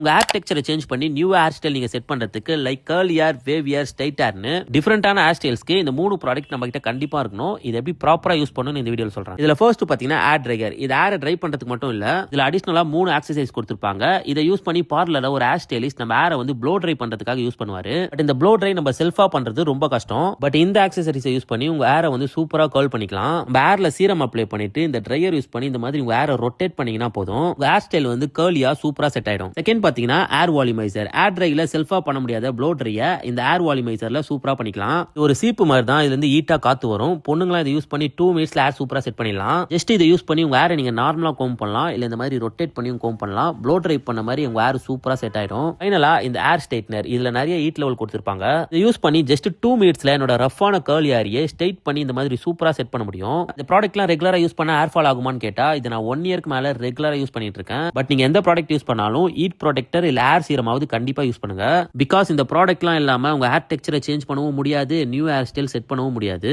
உங்க ஹேர் டெக்ஸ்சரை சேஞ்ச் பண்ணி நியூ ஹேர் ஸ்டைல் நீங்க செட் பண்றதுக்கு like curl hair, wave hair, straight ஹேர்னு டிஃபரெண்டான ஹேர் ஸ்டைல்ஸ்க்கு இந்த 3 ப்ராடக்ட் நம்ம கிட்ட கண்டிப்பா இருக்கணும். இது எப்படி ப்ராப்பரா யூஸ் பண்ணணும்னு இந்த வீடியோல சொல்றேன். இதுல ஃபர்ஸ்ட் பாத்தீங்கன்னா ஹேர் ட்ரையர். இது ஹேர் ட்ரை பண்றதுக்கு மட்டும் இல்ல, இதுல அடிஷனலா 3 எக்ஸசைஸ் கொடுத்திருப்பாங்க. இதை யூஸ் பண்ணி பார்லர்ல ஒரு ஹேர் ஸ்டைலிஸ்ட் நம்ம ஹேரை வந்து ப்ளோ ட்ரை பண்றதுக்காக யூஸ் பண்ணுவாரு. பட் இந்த ப்ளோ ட்ரை நம்ம செல்ஃபா பண்றது ரொம்ப கஷ்டம். பட் இந்த எக்ஸசரிஸை யூஸ் பண்ணி உங்க ஹேரை வந்து சூப்பரா கர்ல் பண்ணிக்கலாம். உங்க ஹேர்ல சீரம் அப்ளை பண்ணிட்டு இந்த ட்ரையர் யூஸ் பண்ணி இந்த மாதிரி உங்க ஹேரை ரொட்டேட் பண்ணீங்கன்னா போதும், உங்க ஹேர் ஸ்டைல் வந்து கர்லியா சூப்பரா செட் ஆயிடும். செகண்ட் பாத்தீங்கன்னா ஹேர் வால்யூமைசர். ஹேர் ட்ரைல செல்ஃபா பண்ண முடியாத ப்ளோ ட்ரையை இந்த ஹேர் வால்யூமைசர்ல சூப்பரா பண்ணிக்கலாம். ஒரு சீப்பு மாதிரி தான், இதுல இருந்து ஹீட்டா காத்து வரும். பொண்ணுங்களா இதை யூஸ் பண்ணி 2 மினிட்ஸ்ல ஹேர் சூப்பரா செட் பண்ணிடலாம். ஜஸ்ட் இதை யூஸ் பண்ணி உங்க ஹேரை நீங்க நார்மலா கோம் பண்ணலாம், இல்ல இந்த மாதிரி ரொட்டேட் பண்ணி கோம் பண்ணலாம். ப்ளோ ட்ரை பண்ண மாதிரி உங்க ஹேர் சூப்பரா செட் ஆயிடும். ஃபைனலா இந்த ஹேர் ஸ்ட்ரைட்னர். இதுல நிறைய ஹீட் லெவல் கொடுத்திருப்பாங்க. இதை யூஸ் பண்ணி ஜஸ்ட் 2 மினிட்ஸ்ல என்னோட ரஃப்பான கர்லி ஹேரையே ஸ்ட்ரைட் பண்ணி இந்த மாதிரி சூப்பரா செட் பண்ண முடியும். இந்த ப்ராடக்ட்லாம் ரெகுலரா யூஸ் பண்ண ஹேர் ஃபால் ஆகுமான்னு கேட்டா, இது நான் 1 இயர்க்கு மேல ரெகுலரா யூஸ் பண்ணிட்டு இருக்கேன். பட் நீங்க எந்த ப்ராடக்ட் யூஸ் பண்ணாலும் ஹீட் ப்ரொடெக்டர் இல்ல ஹேர் சீரமாவது கண்டிப்பா யூஸ் பண்ணுங்க. பிகாஸ் இந்த ப்ராடக்ட்லாம் இல்லாம உங்க ஹேர் டெக்ஸ்சரை சேஞ்ச் பண்ணவும் முடியாது, நியூ ஹேர் ஸ்டைல் செட் பண்ணவும் முடியாது.